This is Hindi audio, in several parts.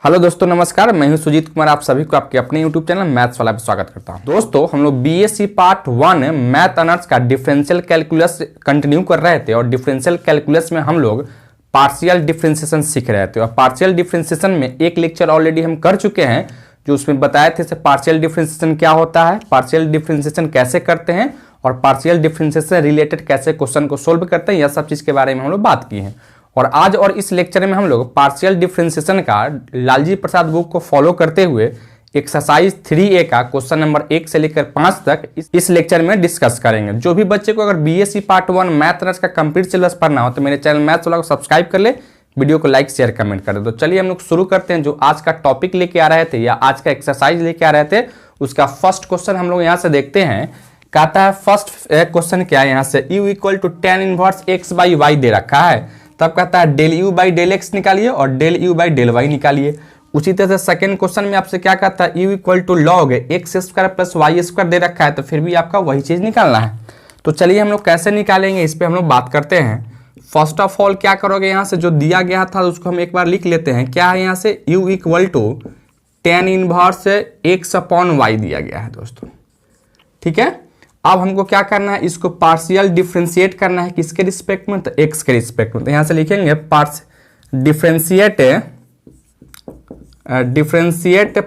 हेलो दोस्तों, नमस्कार। मैं हूं सुजीत कुमार। आप सभी को आपके अपने यूट्यूब चैनल मैथ्स वाला पे स्वागत करता हूं। दोस्तों, हम लोग बीएससी पार्ट 1 मैथ ऑनर्स का डिफरेंशियल कैलकुलस कंटिन्यू कर रहे थे और डिफरेंशियल कैलकुलस में हम लोग पार्शियल डिफरेंशिएशन सीख रहे थे। और पार्शियल डिफरेंशिएशन में एक लेक्चर ऑलरेडी हम कर चुके हैं जो उसमें बताए थे पार्शियल डिफरेंशिएशन क्या होता है, पार्शियल डिफरेंशिएशन कैसे करते हैं और पार्शियल डिफरेंशिएशन रिलेटेड कैसे क्वेश्चन को सोल्व करते हैं, यह सब चीज़ के बारे में हम लोग बात की है। और आज और इस लेक्चर में हम लोग पार्शियल डिफरेंशिएशन का लालजी प्रसाद बुक को फॉलो करते हुए एक्सरसाइज 3A का क्वेश्चन नंबर 1 से लेकर 5 तक इस लेक्चर में डिस्कस करेंगे। जो भी बच्चे को अगर बीएससी पार्ट 1 मैथ ऑनर्स का कंप्लीट सिलेबस पढ़ना हो तो मेरे चैनल मैथ्स वाला को सब्सक्राइब कर ले, वीडियो को लाइक शेयर कमेंट कर दे। तो चलिए हम लोग शुरू करते हैं। जो आज का टॉपिक लेके आ रहे थे या आज का एक्सरसाइज लेके आ रहे थे उसका फर्स्ट क्वेश्चन हम लोग यहाँ से देखते हैं। कहता है फर्स्ट क्वेश्चन क्या है, यहाँ से u equal to tan inverse x by y दे रखा है। तब कहता है del u by del x निकालिए और del u by del y निकालिए। उसी तरह से सेकंड क्वेश्चन में आपसे क्या कहता है, u equal to log x square plus y square दे रखा है, तो फिर भी आपका वही चीज निकालना है। तो चलिए हम लोग कैसे निकालेंगे इस पे हम लोग बात करते हैं। फर्स्ट ऑफ ऑल क्या करोगे, यहाँ से जो दिया गया था उसको हम एक बार लिख लेते हैं। क्या है यहाँ से, u equal to tan inverse x upon y दिया गया है दोस्तों। ठीक है, अब हमको क्या करना है, इसको पार्शियल डिफरेंशिएट करना है। किसके रिस्पेक्ट में, तो x के रिस्पेक्ट में। तो यहां से लिखेंगे differentiate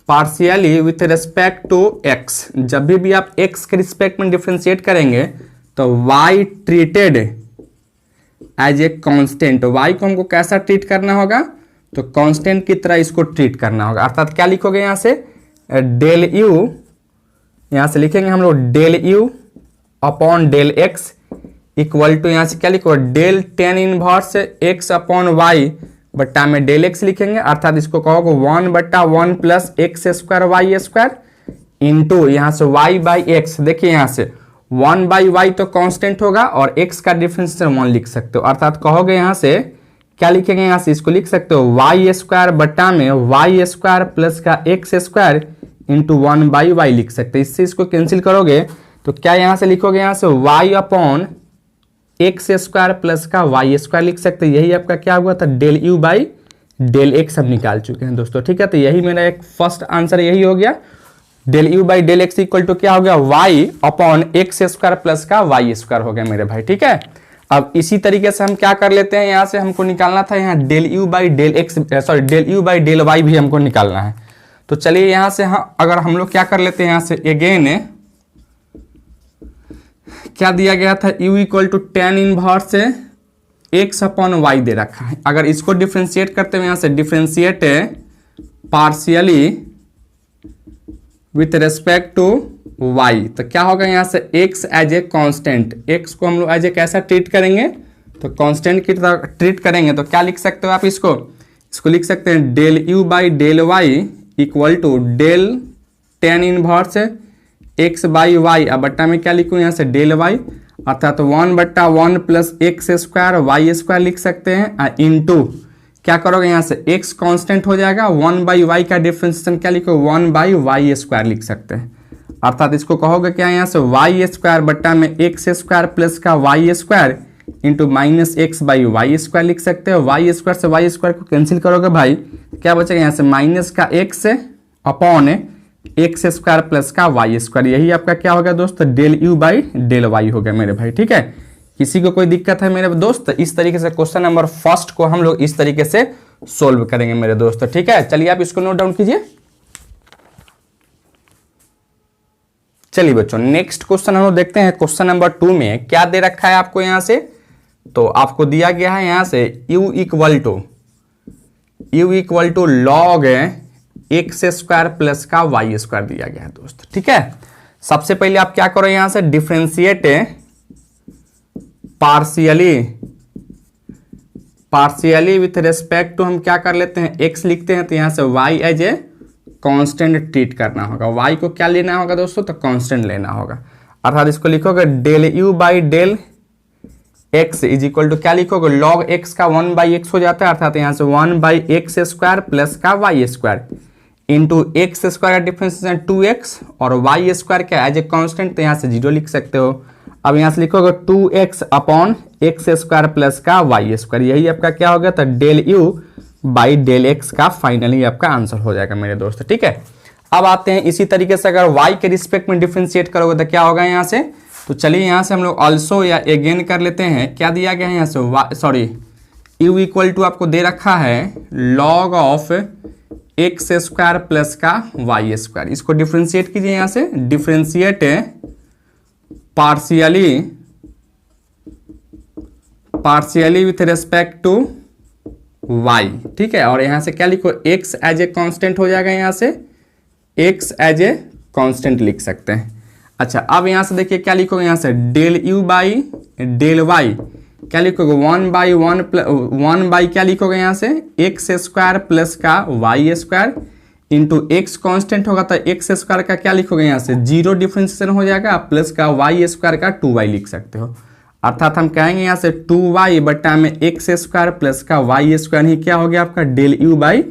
partially with respect to x। जब भी आप x के रिस्पेक्ट में डिफरेंशिएट करेंगे तो y treated as a constant. y को हमको कैसा ट्रीट करना होगा, तो कांस्टेंट की तरह इसको ट्रीट करना होगा। अर्थात क्या लिखोगे यहां से, डेल u, यहां से लिखेंगे हम लोग del u upon del x equal to, यहां से क्या लिखो, del tan inverse x upon y बट्टा में डेल x लिखेंगे। अर्थात इसको कहोगे 1/1 plus x square y square into यहाँ से y बाई एक्स। देखिए यहाँ से 1 बाई वाई तो कांस्टेंट होगा और x का डिफरेंशिएशन 1 लिख सकते हो। अर्थात कहोगे यहाँ से क्या लिखेंगे, यहाँ से इसको लिख सकते हो वाई स्क्वायर बट्टा में वाई स्क्वायर प्लस का x square into 1 by y लिख सकते हैं। इससे इसको कैंसिल करोगे तो क्या यहाँ से लिखोगे, यहाँ से y upon x square plus का वाई स्क्वायर लिख सकते हैं। यही आपका क्या हुआ था, del u by del x हम निकाल चुके हैं दोस्तों। ठीक है, तो यही मेरा एक फर्स्ट आंसर यही हो गया। Del u by del x equal to क्या हो गया, y upon x square plus का वाई स्क्वायर हो गया मेरे भाई। ठीक है, अब इसी तरीके से हम क्या कर लेते हैं, यहाँ से हमको निकालना था यहाँ del u by del x, sorry del u by del y भी हमको निकालना है। तो चलिए यहाँ से अगर हम लोग क्या कर लेते हैं, यहाँ से अगेन क्या दिया गया था, u equal to tan inverse x upon y दे रखा है। अगर इसको डिफरेंशिएट करते हुए यहाँ से differentiate partially with respect to y, तो क्या होगा यहाँ से x as a constant. x को हम लोग एज ए कैसा ट्रीट करेंगे, तो कांस्टेंट की तरह ट्रीट करेंगे। तो क्या लिख सकते हो आप, इसको लिख सकते हैं del u by del y equal to del tan inverse x by y. अब बट्टा में क्या लिखूँ, यहाँ से डेल y अर्थात 1/1 plus x square y square लिख सकते हैं इंटू क्या करोगे, यहाँ से x कांस्टेंट हो जाएगा, 1 बाई वाई का डिफरेंशिएशन क्या लिखो, 1 बाई वाई स्क्वायर लिख सकते हैं। अर्थात इसको कहोगे क्या, यहाँ से वाई स्क्वायर बट्टा में एक्स स्क्वायर प्लस का y square into minus x by y square लिख सकते हो। वाई स्क्वायर से वाई स्क्वायर को कैंसिल करोगे भाई, क्या बचेगा, यहाँ से माइनस का x upon x square plus का वाई स्क्वायर। यही आपका क्या होगा दोस्तों, del u by del y हो गया मेरे भाई। ठीक है, किसी को कोई दिक्कत है मेरे दोस्त, इस तरीके से क्वेश्चन नंबर फर्स्ट को हम लोग इस तरीके से सोल्व करेंगे मेरे दोस्त। ठीक है, चलिए आप इसको नोट डाउन कीजिए। चलिए बच्चों, नेक्स्ट क्वेश्चन हम लोग देखते हैं। क्वेश्चन नंबर 2 में क्या दे रखा है आपको, यहाँ से तो आपको दिया गया है यहाँ से u equal to log x square plus का वाई स्क्वायर दिया गया है दोस्त। ठीक है, सबसे पहले आप क्या करो, यहां से differentiate partially with respect to हम क्या कर लेते हैं, x लिखते हैं। तो यहां से y as a constant treat करना होगा। y को क्या लेना होगा दोस्तों, तो कांस्टेंट लेना होगा। अर्थात इसको लिखोगे del u by del x is equal to क्या लिखोगे, लॉग x का 1 बाई एक्स हो जाता है। अर्थात यहां से 1 बाई एक्स स्क्वायर प्लस का y square into x square का डिफरेंशिएशन 2x और वाई स्क्वायर क्या एज ए कांस्टेंट, तो यहाँ से 0 लिख सकते हो। अब यहाँ से लिखोगे 2x upon x square plus का वाई स्क्वायर, यही आपका क्या हो गया था del u by del x का फाइनली आपका आंसर हो जाएगा मेरे दोस्त। ठीक है, अब आते हैं इसी तरीके से अगर y के रिस्पेक्ट में डिफरेंशिएट करोगे तो क्या होगा यहाँ से, तो चलिए यहाँ से हम लोग ऑल्सो या अगेन कर लेते हैं। क्या दिया गया है यहाँ से, सॉरी u इक्वल टू आपको दे रखा है log of x square plus का वाई स्क्वायर। इसको डिफरेंशिएट कीजिए, यहाँ से differentiate partially with respect to y। ठीक है, और यहाँ से क्या लिखो, x एज ए कांस्टेंट हो जाएगा, यहाँ से x एज ए कांस्टेंट लिख सकते हैं। अच्छा, अब यहाँ से देखिए क्या लिखोगे, यहाँ से del u by del y क्या लिखोगे, 1 बाई क्या लिखोगे यहाँ से एक्स स्क्वायर प्लस का y square into x constant होगा तो एक्स स्क्वायर का क्या लिखोगे यहाँ से जीरो डिफरेंशिएशन हो जाएगा, प्लस का वाई स्क्वायर का 2y लिख सकते हो। अर्थात हम कहेंगे यहाँ से 2y बटा में एक्स स्क्वायर प्लस का वाई स्क्वायर ही क्या हो गया आपका del u by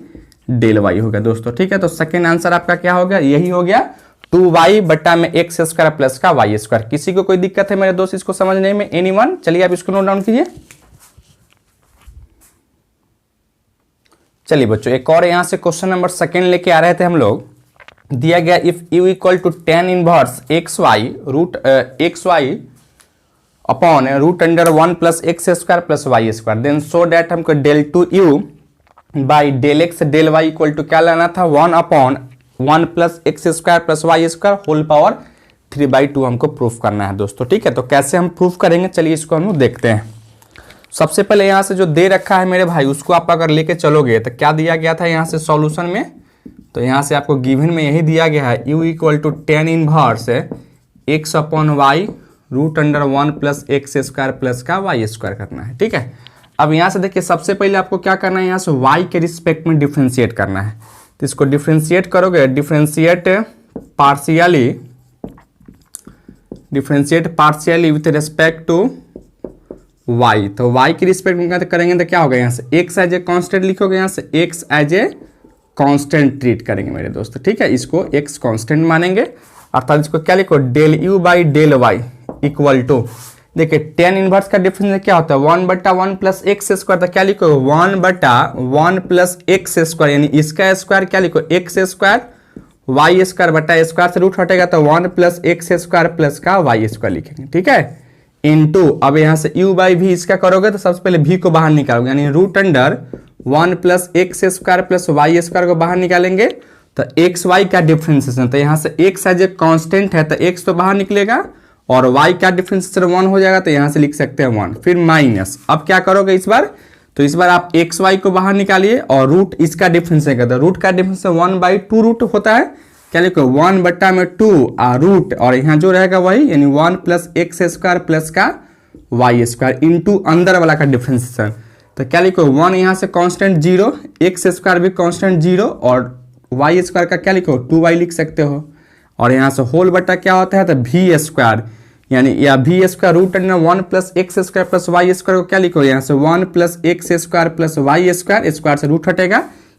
del y हो गया दोस्तों। ठीक है, तो सेकेंड आंसर आपका क्या हो गया, यही हो गया 2y बटा में एक्स स्क्वायर प्लस का वाई स्क्वायर। किसी को कोई दिक्कत है मेरे दोस्त इसको समझने में, एनीवन? चलिए आप इसको नोट डाउन कीजिए। चलिए बच्चों, एक और यहां से क्वेश्चन नंबर सेकेंड लेके आ रहे थे हम लोग। दिया गया if u equal to tan inverse x y root x y upon root under 1 plus x square plus y square, then so that हमको del two u by del x del y equal to क्या लाना था 1 upon 1 plus x square plus y square whole power 3/2 हमको प्रूफ करना है दोस्तों। ठीक है, तो कैसे हम प्रूफ करेंगे, चलिए इसको हम लोग देखते हैं। सबसे पहले यहाँ से जो दे रखा है मेरे भाई उसको आप अगर लेके चलोगे तो क्या दिया गया था यहाँ से सॉल्यूशन में, तो यहाँ से आपको गिवन में यही दिया गया है u equal to tan inverse x upon y root under 1 plus x square plus का वाई स्क्वायर करना है। ठीक है, अब यहाँ से देखिए सबसे पहले आपको क्या करना है, यहाँ से y के रिस्पेक्ट में डिफ्रेंशिएट करना है। तो इसको डिफ्रेंशिएट करोगे, differentiate partially with respect to y। तो y के रिस्पेक्ट में करेंगे तो क्या होगा, यहाँ से x एज ए कांस्टेंट लिखोगे, यहाँ से x as a constant treat करेंगे मेरे दोस्त। ठीक है, इसको x कांस्टेंट मानेंगे, अर्थात इसको क्या लिखो del u by del y equal to, देखिए tan इनवर्स का डिफरेंस क्या होता है 1 बटा 1 प्लस एक्स स्क्वायर, तो क्या लिखो 1 बटा 1 प्लस एक्स स्क्वायर, यानी इसका स्क्वायर क्या लिखो एक्स स्क्वायर वाई स्क्वायर बटा स्क्वायर से रूट हटेगा तो 1 प्लस एक्स स्क्वायर प्लस का वाई स्क्वायर लिखेंगे। ठीक है, इनटू अब यहाँ से u बाई भी इसका करोगे तो सबसे पहले v को बाहर निकालोगे, यानी root under 1 plus x square plus y square को बाहर निकालेंगे तो एक्स वाई का डिफरेंशिएशन, तो यहाँ से x एज ए कांस्टेंट है तो x तो बाहर निकलेगा और y का डिफरेंशिएशन 1 हो जाएगा, तो यहाँ से लिख सकते हैं 1, फिर माइनस। अब क्या करोगे इस बार, तो इस बार आप एक्स वाई को बाहर निकालिए और रूट इसका डिफरेंशिएशन करते हैं, रूट का डिफरेंशिएशन 1/2 रूट होता है, क्या लिखो 1 बट्टा में 2 रूट और यहाँ जो रहेगा वही, यानी 1 प्लस एक्स स्क्वायर प्लस का वाई स्क्वायर इंटू अंदर वाला का डिफरेंशिएशन, तो क्या लिखो 1 यहाँ से कांस्टेंट 0, एक्स स्क्वायर भी कांस्टेंट 0 और वाई स्क्वायर का क्या लिखो 2y लिख सकते हो, और यहाँ से होल बट्टा क्या होता है तो v स्क्वायर, यानी या v square root under 1 plus x square plus y square को क्या लिखो यहाँ से 1 plus x square plus y square, square से रूट हटेगा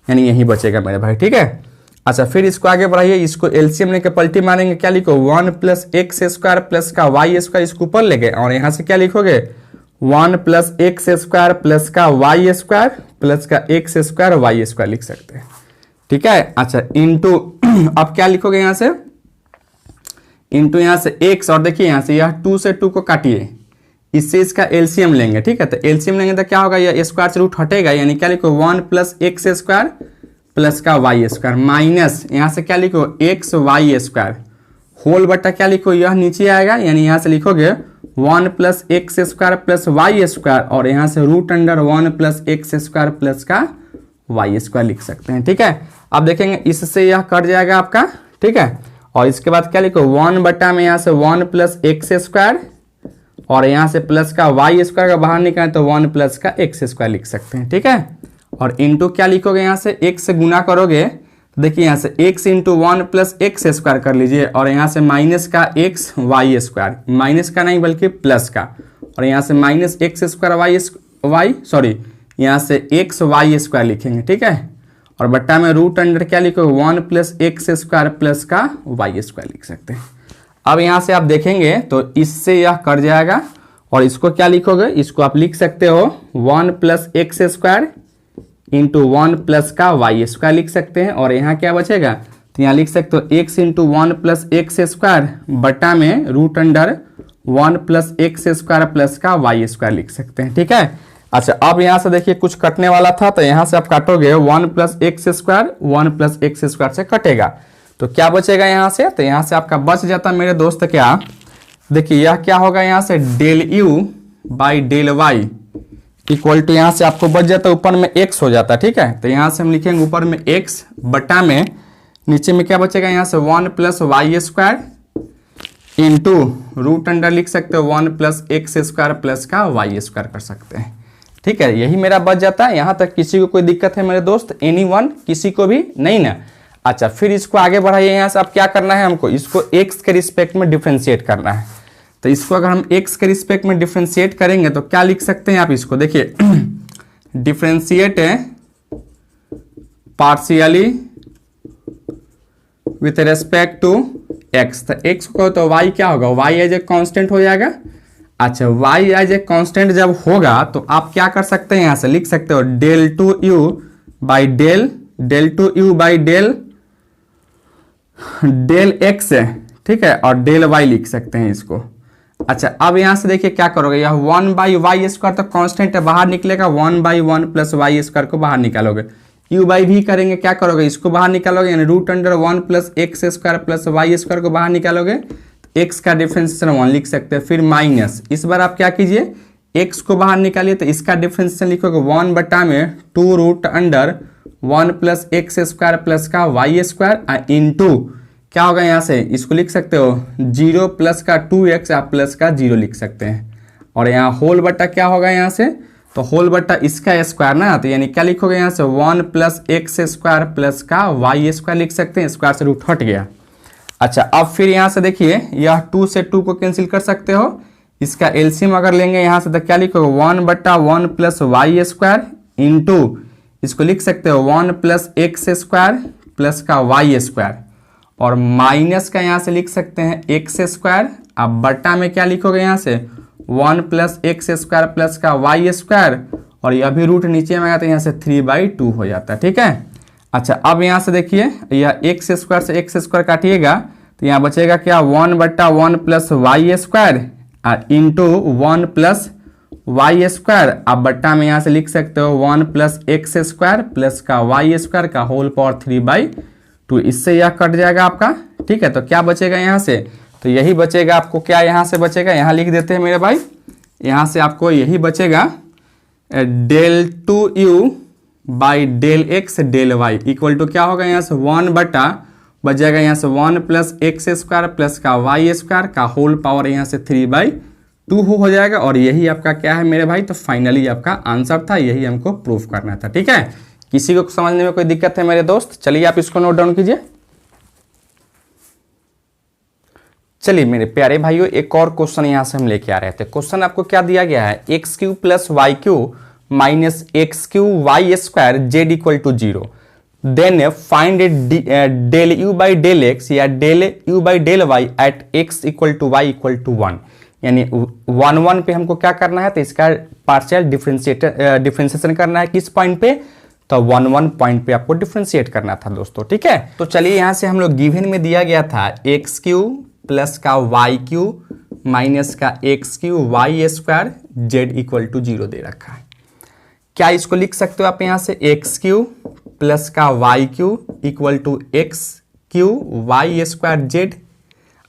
यानी यही बचेगा मेरे भाई। ठीक है, अच्छा फिर इसको आगे बढ़ाइए, इसको एलसीएम लेके पलटी मारेंगे, क्या लिखो 1 प्लस एक्स स्क्वायर प्लस का वाई स्क्वायर इसको ऊपर लेके, और यहाँ से क्या लिखोगे 1 प्लस एक्स स्क्वायर प्लस का वाई स्क्वायर प्लस का एक्स स्क्वायर वाई स्क्वायर लिख सकते हैं। ठीक है, अच्छा इंटू अब क्या लिखोगे यहाँ से इंटू यहाँ से x, और देखिए यहाँ से यह 2 से 2 को काटिए, इससे इसका एलसीएम लेंगे। ठीक है, तो एलसीएम लेंगे तो क्या होगा, यह स्क्वायर से रूट हटेगा, यानी क्या लिखो 1 प्लस एक्स स्क्वायर प्लस का वाई स्क्वायर माइनस यहाँ से क्या लिखो एक्स वाई स्क्वायर होल बटा क्या लिखो यह नीचे आएगा, यानी यहाँ से लिखोगे 1 plus x square plus y square और यहाँ से root under 1 plus x square plus का वाई स्क्वायर लिख सकते हैं। ठीक है, अब देखेंगे इससे यह कट जाएगा आपका। ठीक है, और इसके बाद क्या लिखो 1 बटा में यहाँ से 1 प्लस एक्स स्क्वायर और यहाँ से प्लस का वाई स्क्वायर का बाहर निकालें तो 1 प्लस का एक्स स्क्वायर लिख सकते हैं। ठीक है, और इंटू क्या लिखोगे यहाँ से x से गुना करोगे, देखिए यहाँ से x into 1 plus x square कर लीजिए और यहाँ से माइनस का एक्स वाई स्क्वायर, माइनस का नहीं बल्कि प्लस का, और यहाँ से माइनस एक्स स्क्वायर यहाँ से एक्स वाई स्क्वायर लिखेंगे। ठीक है, और बट्टा में रूट अंडर क्या लिखोगे 1 प्लस एक्स स्क्वायर प्लस का वाई स्क्वायर लिख सकते हैं। अब यहाँ से आप देखेंगे तो इससे यह कट जाएगा और इसको क्या लिखोगे, इसको आप लिख सकते हो 1 plus x square into 1 plus का वाई स्क्वायर लिख सकते हैं। और यहाँ क्या बचेगा, तो यहाँ लिख सकते हो x into 1 plus x square बटा में root under 1 plus x square plus का वाई स्क्वायर लिख सकते हैं। ठीक है, अच्छा अब यहाँ से देखिए कुछ कटने वाला था तो यहाँ से आप काटोगे 1 plus x square 1 plus x square से कटेगा तो क्या बचेगा यहाँ से, तो यहाँ से आपका बच जाता मेरे दोस्त क्या, देखिए यह क्या होगा यहाँ से del u by del y equal to यहाँ से आपको बच जाता है ऊपर में x हो जाता है। ठीक है, तो यहाँ से हम लिखेंगे ऊपर में x बटा में नीचे में क्या बचेगा यहाँ से 1 plus y square into root under लिख सकते हो 1 प्लस एक्स स्क्वायर प्लस का वाई स्क्वायर कर सकते हैं। ठीक है, यही मेरा बच जाता है। यहाँ तक किसी को कोई दिक्कत है मेरे दोस्त, एनीवन, किसी को भी नहीं ना। अच्छा फिर इसको आगे बढ़ाइए, यहाँ से आप क्या करना है, हमको इसको x के रिस्पेक्ट में डिफ्रेंशिएट करना है। तो इसको अगर हम x के रिस्पेक्ट में डिफ्रेंशिएट करेंगे तो क्या लिख सकते हैं आप इसको, देखिए differentiate partially with respect to x, तो x को तो y क्या होगा, y एज ए कांस्टेंट हो जाएगा। अच्छा y एज ए कांस्टेंट जब होगा तो आप क्या कर सकते हैं, यहाँ से लिख सकते हो del two u by del x है। ठीक है, और डेल y लिख सकते हैं इसको। अच्छा अब यहाँ से देखिए क्या करोगे, यह 1 बाई वाई स्क्वायर तो कांस्टेंट है, बाहर निकलेगा 1 बाई 1 प्लस वाई स्क्वायर को बाहर निकालोगे, u बाई भी करेंगे, क्या करोगे इसको बाहर निकालोगे यानी root under 1 plus x square plus y square को बाहर निकालोगे तो x का डिफरेंशिएशन 1 लिख सकते हैं। फिर माइनस, इस बार आप क्या कीजिए x को बाहर निकालिए तो इसका डिफरेंशिएशन लिखोगे 1 बटा में 2 root under 1 plus x square plus का वाई स्क्वायर इंटू क्या होगा यहाँ से इसको लिख सकते हो 0 प्लस का 2x आप प्लस का 0 लिख सकते हैं। और यहाँ होल बटा क्या होगा यहाँ से, तो होल बटा इसका स्क्वायर ना, तो यानी क्या लिखोगे यहाँ से 1 प्लस एक्स स्क्वायर प्लस का वाई स्क्वायर लिख सकते हैं, स्क्वायर से रूट हट गया। अच्छा अब फिर यहाँ से देखिए यह 2 से 2 को कैंसिल कर सकते हो, इसका एलसीएम अगर लेंगे यहाँ से तो क्या लिखोगे 1 बटा 1 प्लस वाई स्क्वायर इंटू इसको लिख सकते हो 1 प्लस एक्स स्क्वायर प्लस का वाई स्क्वायर और माइनस का यहाँ से लिख सकते हैं एक्स स्क्वायर। अब बटा में क्या लिखोगे यहाँ से 1 प्लस एक्स स्क्वायर प्लस का वाई स्क्वायर और यह भी रूट नीचे में आया तो यहाँ से 3/2 हो जाता है। ठीक है, अच्छा अब यहाँ से देखिए यह एक्स स्क्वायर से एक्स स्क्वायर काटिएगा तो यहाँ बचेगा क्या 1 बटा 1 plus y square into 1 plus y square. अब बट्टा में यहाँ से लिख सकते हो 1 प्लस एक्स स्क्वायर प्लस का वाई स्क्वायर का होल पावर 3/2, इससे यह कट जाएगा आपका। ठीक है, तो क्या बचेगा यहाँ से, तो यही बचेगा आपको, क्या यहाँ से बचेगा, यहाँ लिख देते हैं मेरे भाई, यहाँ से आपको यही बचेगा del two u by del x del y equal to क्या होगा यहाँ से 1 बटा बच जाएगा यहाँ से 1 प्लस एक्स स्क्वायर प्लस का वाई स्क्वायर का होल पावर यहाँ से 3/2 हो जाएगा। और यही आपका क्या है मेरे भाई, तो फाइनली आपका आंसर था, यही हमको प्रूफ करना था। ठीक है, किसी को समझने में कोई दिक्कत है मेरे दोस्त, चलिए आप इसको नोट डाउन कीजिए। चलिए मेरे प्यारे भाइयों एक और क्वेश्चन यहां से हम लेके आ रहे थे। क्वेश्चन आपको क्या दिया गया है, x Q plus y Q minus x Q y square z equal to 0, then find del u by del x या del u by del y at x equal to y equal to 1। यानी 1 पे हमको क्या करना है, तो इसका पार्शियल डिफरेंशिएशन करना है, किस पॉइंट पे, तो 1 पॉइंट पे आपको डिफरेंशिएट करना था दोस्तों। ठीक है, तो चलिए यहाँ से हम लोग गिवन में दिया गया था एक्स क्यू प्लस का वाई क्यू माइनस का x Q y square z equal to 0 दे रखा है। क्या इसको लिख सकते हो आप यहाँ से एक्स क्यू प्लस का y cube equal to x Q y square z.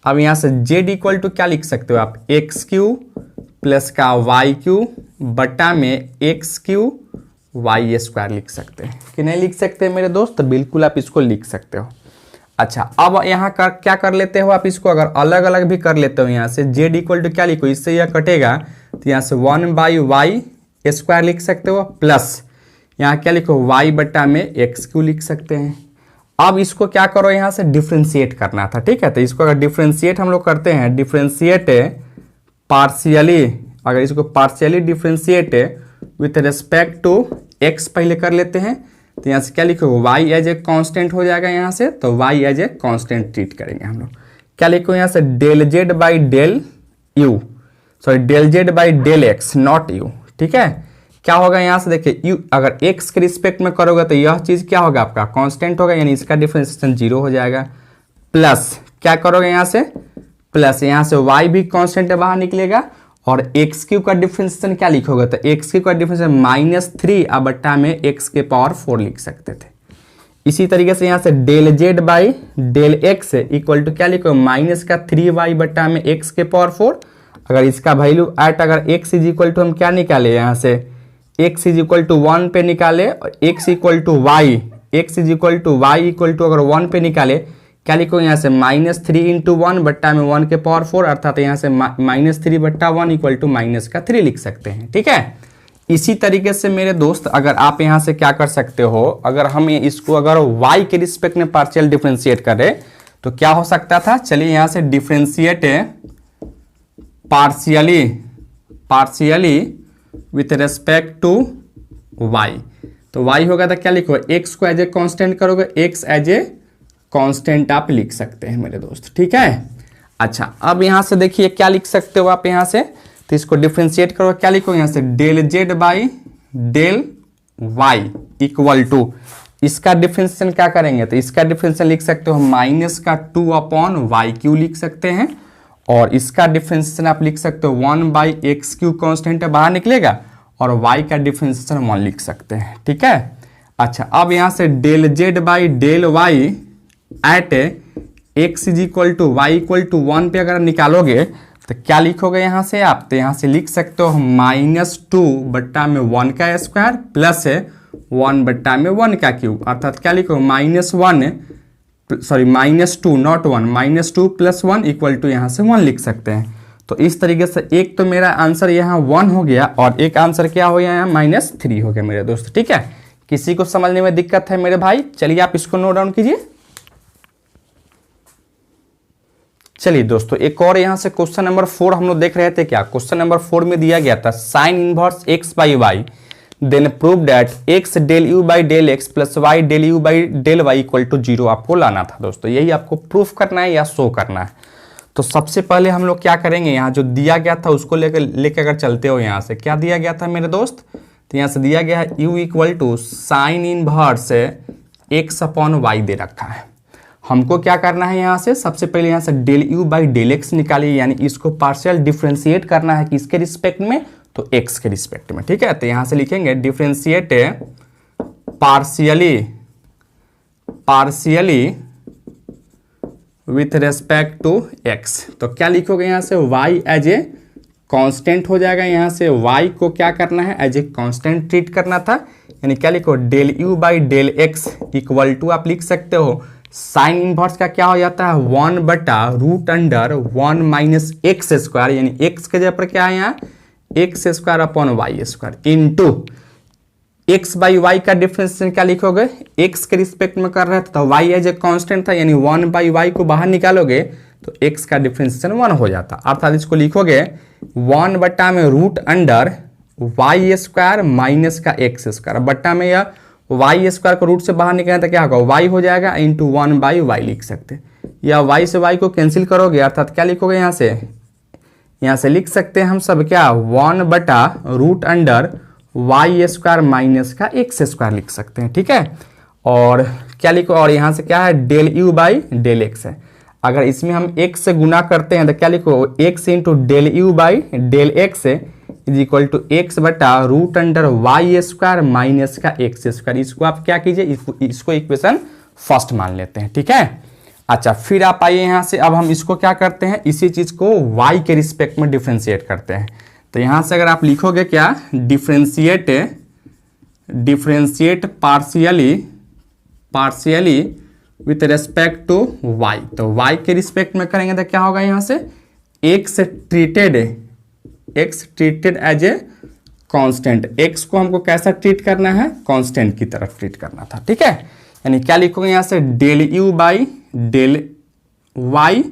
अब यहाँ से जेड इक्वल टू क्या लिख सकते हो आप, एक्स क्यू प्लस का वाई क्यू बटा में एक्स क्यू वाई स्क्वायर लिख सकते हैं कि नहीं लिख सकते मेरे दोस्त, तो बिल्कुल आप इसको लिख सकते हो। अच्छा अब यहाँ क्या कर लेते हो आप, इसको अगर अलग अलग भी कर लेते हो, यहाँ से जेड इक्वल टू क्या लिखो, इससे यह कटेगा तो यहाँ से 1 बाई वाई स्क्वायर लिख सकते हो प्लस यहाँ क्या लिखो वाई बटा में एक्स क्यू लिख सकते हैं। अब इसको क्या करो, यहाँ से डिफ्रेंशिएट करना था। ठीक है, तो इसको अगर डिफ्रेंशिएट हम लोग करते हैं, डिफ्रेंशिएट पार्शियली, अगर इसको partially differentiate with respect to x पहले कर लेते हैं तो यहाँ से क्या लिखोगे वाई एज ए कांस्टेंट हो जाएगा यहाँ से, तो y as a constant treat करेंगे हम लोग। क्या लिखो यहाँ से del z by del u, sorry del z by del x not u. ठीक है, क्या होगा यहाँ से देखिए यू अगर x के रिस्पेक्ट में करोगे तो यह चीज क्या होगा आपका कांस्टेंट होगा, यानी इसका डिफरेंशिएशन 0 हो जाएगा। प्लस क्या करोगे यहाँ से प्लस यहाँ से y भी कांस्टेंट बाहर निकलेगा और एक्स क्यू का डिफरेंशिएशन क्या लिखोगे तो एक्स क्यू का डिफरेंशिएशन -3 अब बट्टा में x के पावर 4 लिख सकते थे। इसी तरीके से यहाँ से del z by del x equal to क्या लिखो -3y बट्टा में x के पावर 4। अगर इसका वैल्यू एट अगर x इज इक्वल टू हम क्या निकाले यहाँ से x इज इक्वल टू 1 पे निकाले और x equal to y equal to अगर 1 पे निकाले क्या लिखो यहाँ से -3 इंटू 1 बट्टा में 1 के पावर 4 अर्थात यहाँ से -3 बट्टा 1 इक्वल टू -3 लिख सकते हैं। ठीक है, इसी तरीके से मेरे दोस्त अगर आप यहाँ से क्या कर सकते हो, अगर हम इसको अगर y के रिस्पेक्ट में पार्शियल डिफरेंशिएट करें तो क्या हो सकता था, चलिए यहाँ से differentiate partially with respect to y, तो y होगा तो क्या लिखो x को एज ए कांस्टेंट करोगे, x एज ए कांस्टेंट आप लिख सकते हैं मेरे दोस्त। ठीक है, अच्छा अब यहाँ से देखिए क्या लिख सकते हो आप यहाँ से, तो इसको डिफरेंशिएट करो, क्या लिखो यहाँ से del z by del y equal to इसका डिफरेंशिएशन क्या करेंगे तो इसका डिफरेंशिएशन लिख सकते हो -2 अपॉन वाई क्यू लिख सकते हैं और इसका डिफरेंशिएशन आप लिख सकते हो 1 बाई एक्स क्यू कॉन्स्टेंट बाहर निकलेगा और y का डिफरेंशिएशन 1 लिख सकते हैं। ठीक है, अच्छा अब यहाँ से del z by del y at x is equal to y equal to 1 पे अगर निकालोगे तो क्या लिखोगे यहाँ से आप, तो यहाँ से लिख सकते हो -2 बट्टा में 1 का स्क्वायर प्लस 1 बट्टा में 1 का क्यूब अर्थात क्या लिखो -2 नॉट 1 -2 प्लस 1 इक्वल टू यहाँ से 1 लिख सकते हैं। तो इस तरीके से एक तो मेरा आंसर यहाँ 1 हो गया और एक आंसर क्या हो गया यहाँ -3 हो गया मेरे दोस्त। ठीक है, किसी को समझने में दिक्कत है मेरे भाई, चलिए आप इसको नोट डाउन कीजिए। चलिए दोस्तों एक और यहाँ से क्वेश्चन नंबर 4 हम लोग देख रहे थे। क्या क्वेश्चन नंबर 4 में दिया गया था sine inverse x by y then prove that x del u by del x plus y del u by del y equal to 0 आपको लाना था दोस्तों, यही आपको प्रूफ करना है या शो करना है। तो सबसे पहले हम लोग क्या करेंगे, यहाँ जो दिया गया था उसको लेकर अगर चलते हो, यहाँ से क्या दिया गया था मेरे दोस्त, तो यहाँ से दिया गया है u equal to sine inverse x upon y दे रखा है। हमको क्या करना है, यहाँ से सबसे पहले यहाँ से del u by del x निकालिए, यानी इसको पार्शियल डिफरेंशिएट करना है किसके रिस्पेक्ट में, तो x के रिस्पेक्ट में। ठीक है, तो यहाँ से लिखेंगे differentiate partially with respect to x, तो क्या लिखोगे यहाँ से y एज ए कांस्टेंट हो जाएगा, यहाँ से y को क्या करना है एज ए कांस्टेंट ट्रीट करना था, यानी क्या लिखो del u by del x equal to आप लिख सकते हो साइन इनवर्स का क्या हो जाता है 1 बटा root under 1 minus x square, यानी x के जगह पर क्या है यहाँ x square upon y square into x by y का डिफरेंशिएशन क्या लिखोगे, x के रिस्पेक्ट में कर रहे थे तो y एज ए कांस्टेंट था, यानी 1 बाई वाई को बाहर निकालोगे तो x का डिफरेंशिएशन 1 हो जाता, अर्थात इसको लिखोगे 1 बट्टा में root under y square minus का एक्स स्क्वायर बट्टा में यह वाई स्क्वायर को रूट से बाहर निकालना तो क्या होगा वाई हो जाएगा इंटू 1 बाई वाई लिख सकते हैं, या वाई से वाई को कैंसिल करोगे अर्थात क्या लिखोगे यहाँ से लिख सकते हैं हम सब क्या 1 बटा root under y square minus का एक्स स्क्वायर लिख सकते हैं। ठीक है, और क्या लिखो, और यहाँ से क्या है del u by del x है, अगर इसमें हम x से गुना करते हैं तो क्या लिखो x into del u by del x is equal to x बटा root under y square minus का एक्स स्क्वायर। इसको आप क्या कीजिए, इसको इक्वेशन फर्स्ट मान लेते हैं। ठीक है, अच्छा फिर आप आइए यहाँ से, अब हम इसको क्या करते हैं, इसी चीज को y के रिस्पेक्ट में डिफरेंशिएट करते हैं। तो यहाँ से अगर आप लिखोगे क्या differentiate partially with respect to y, तो y के रिस्पेक्ट में करेंगे तो क्या होगा, यहाँ से x treated as a constant, x को हमको कैसा ट्रीट करना है, कांस्टेंट की तरफ ट्रीट करना था। ठीक है, यानी क्या लिखोगे यहाँ से del u by del y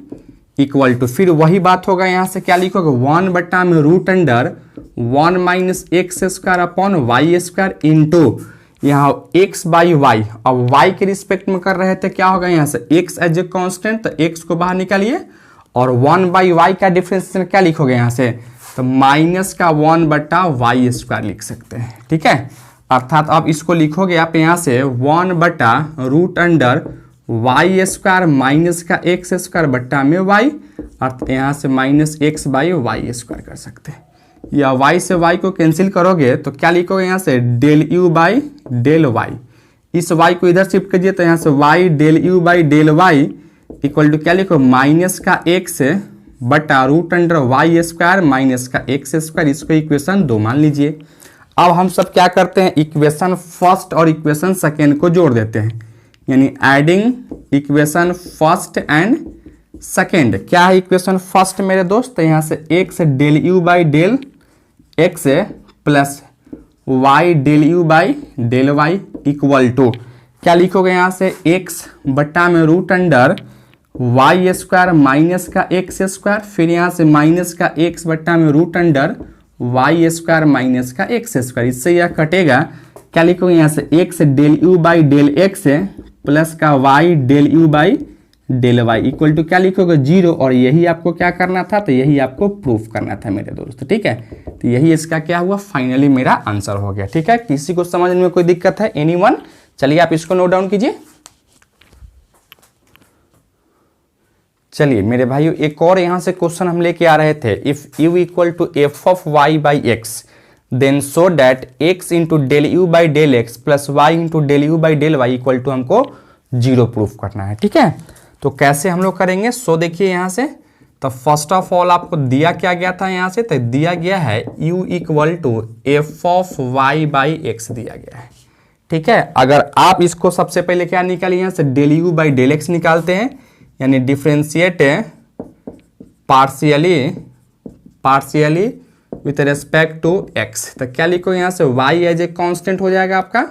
equal to फिर वही बात होगा, यहाँ से क्या लिखोगे 1 बट्टा में root under 1 minus x square upon y square into यहाँ x बाई वाई, अब y के रिस्पेक्ट में कर रहे थे क्या होगा, यहाँ से x एज ए कांस्टेंट तो x को बाहर निकालिए और 1/y का डिफरेंशिएशन क्या लिखोगे यहाँ से, तो माइनस का 1/y² लिख सकते हैं, ठीक है। अर्थात अब इसको लिखोगे आप यहाँ से 1/√y² माइनस का x² बट्टा में y, अर्थ यहाँ से -x/y² कर सकते हैं। या y से y को कैंसिल करोगे तो क्या लिखोगे यहाँ से ∂u/∂y। इस y को इधर शिफ्ट कीजिए तो यहाँ से y ∂u/∂y इक्वल टू क्या लिखो माइनस का x बटा √y² माइनस का x²। इसको इक्वेशन 2 मान लीजिए। अब हम सब क्या करते हैं, इक्वेशन फर्स्ट और इक्वेशन सेकेंड को जोड़ देते हैं, यानी adding equation first and second. क्या है इक्वेशन फर्स्ट मेरे दोस्त, तो यहाँ से x ∂u/∂x plus y ∂u/∂y equal to क्या लिखोगे यहाँ से x बट्टा में √y² माइनस का x², फिर यहाँ से माइनस का x बट्टा में √y² माइनस का x²। इससे यह कटेगा, क्या लिखोगे यहाँ से x ∂u/∂x प्लस का y ∂u/∂y इक्वल टू क्या लिखोगे 0। और यही आपको क्या करना था, तो यही आपको प्रूफ करना था मेरे दोस्त, ठीक है। तो यही इसका क्या हुआ, फाइनली मेरा आंसर हो गया, ठीक है। किसी को समझने में कोई दिक्कत है, एनीवन? चलिए आप इसको नोट डाउन कीजिए। चलिए मेरे भाइयों, एक और यहां से क्वेश्चन हम लेके आ रहे थे। If u equal to f(y)/x then so that x into ∂u/∂x plus y into ∂u/∂y equal to हमको 0 प्रूफ करना है, ठीक है। तो कैसे हम लोग करेंगे, सो देखिए यहां से, तो फर्स्ट ऑफ ऑल आपको दिया क्या गया था यहाँ से, तो दिया गया है u इक्वल टू f(y)/x दिया गया है, ठीक है। अगर आप इसको सबसे पहले क्या निकालिए, यहाँ से ∂u/∂x निकालते हैं, यानी differentiate partially with respect to x। तो क्या लिखो यहाँ से y एज ए कांस्टेंट हो जाएगा आपका,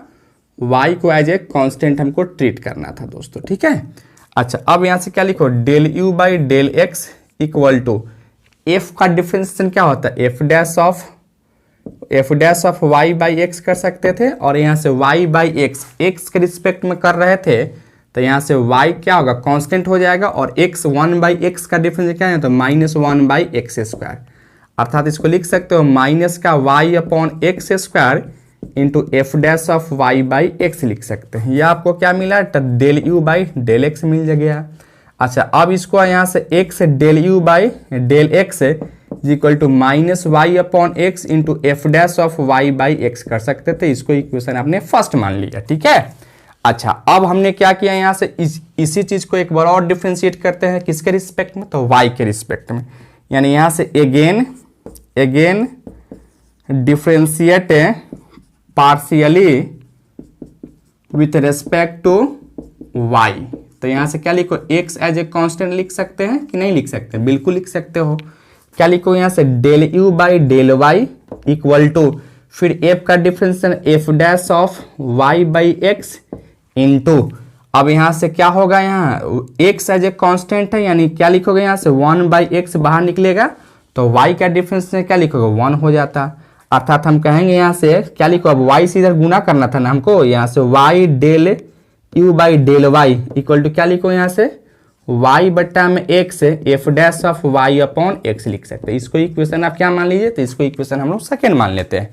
y को एज ए कांस्टेंट हमको ट्रीट करना था दोस्तों, ठीक है। अच्छा अब यहाँ से क्या लिखो ∂u/∂x इक्वल टू f का डिफरेंशिएशन क्या होता है, f' ऑफ y/x कर सकते थे, और यहाँ से y/x x के रिस्पेक्ट में कर रहे थे, तो यहाँ से y क्या होगा, कांस्टेंट हो जाएगा, और x 1/x का डिफरेंस क्या है, तो -1/x²। अर्थात इसको लिख सकते हो माइनस का y/x² into f' of y/x लिख सकते हैं। यह आपको क्या मिला, तो ∂u/∂x मिल गया। अच्छा अब इसको यहाँ से x ∂u/∂x equal to -y/x into f' of y/x कर सकते थे। इसको इक्वेशन आपने फर्स्ट मान लिया, ठीक है। अच्छा अब हमने क्या किया, यहाँ से इसी चीज को एक बार और डिफरेंशिएट करते हैं, किसके रिस्पेक्ट में, तो y के रिस्पेक्ट में। यानी यहाँ से again differentiate partially with respect to y। तो यहाँ से क्या लिखो, x एज ए कांस्टेंट लिख सकते हैं कि नहीं लिख सकते, बिल्कुल लिख सकते हो। क्या लिखो यहाँ से ∂u/∂y इक्वल टू फिर f का differentiation f' of y/x into, अब यहाँ से क्या होगा, यहाँ x एज ए कांस्टेंट है, यानी क्या लिखोगे यहाँ से 1/x बाहर निकलेगा, तो y का डिफरेंशिएशन क्या लिखोगे 1 हो जाता। अर्थात हम कहेंगे यहाँ से क्या लिखो, अब y से इधर गुना करना था ना हमको, यहाँ से y ∂u/∂y इक्वल टू क्या लिखो यहाँ से y बट्टा में x f' ऑफ y/x लिख सकते हैं। इसको इक्वेशन आप क्या मान लीजिए, तो इसको इक्वेशन हम लोग सेकेंड मान लेते हैं।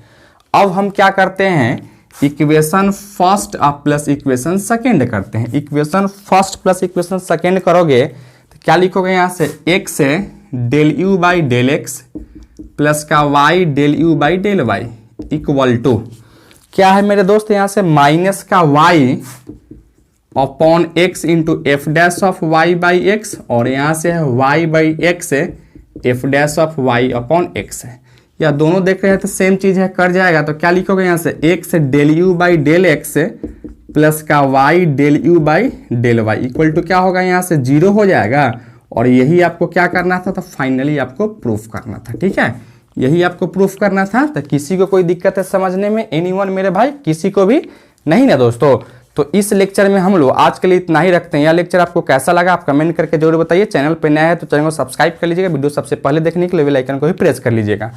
अब हम क्या करते हैं, equation first plus equation second करते हैं। Equation first plus equation second करोगे तो क्या लिखोगे यहाँ से x ∂u/∂x प्लस का y ∂u/∂y इक्वल टू क्या है मेरे दोस्त, यहाँ से माइनस का y upon x into f' of y/x, और यहाँ से है y/x f' of y upon x है। या दोनों देख रहे हैं तो सेम चीज है, कर जाएगा। तो क्या लिखोगे यहाँ से x ∂u/∂x प्लस का y ∂u/∂y इक्वल टू क्या होगा, यहाँ से 0 हो जाएगा। और यही आपको क्या करना था, तो फाइनली आपको प्रूफ करना था, ठीक है। यही आपको प्रूफ करना था। तो किसी को कोई दिक्कत है समझने में, एनीवन मेरे भाई, किसी को भी नहीं ना दोस्तों। तो इस लेक्चर में हम लोग आज के लिए इतना ही रखते हैं। यह लेक्चर आपको कैसा लगा आप कमेंट करके जरूर बताइए। चैनल पर नया है तो चैनल को सब्सक्राइब कर लीजिएगा, वीडियो सबसे पहले देखने के लिए बेल आइकन को भी प्रेस कर लीजिएगा।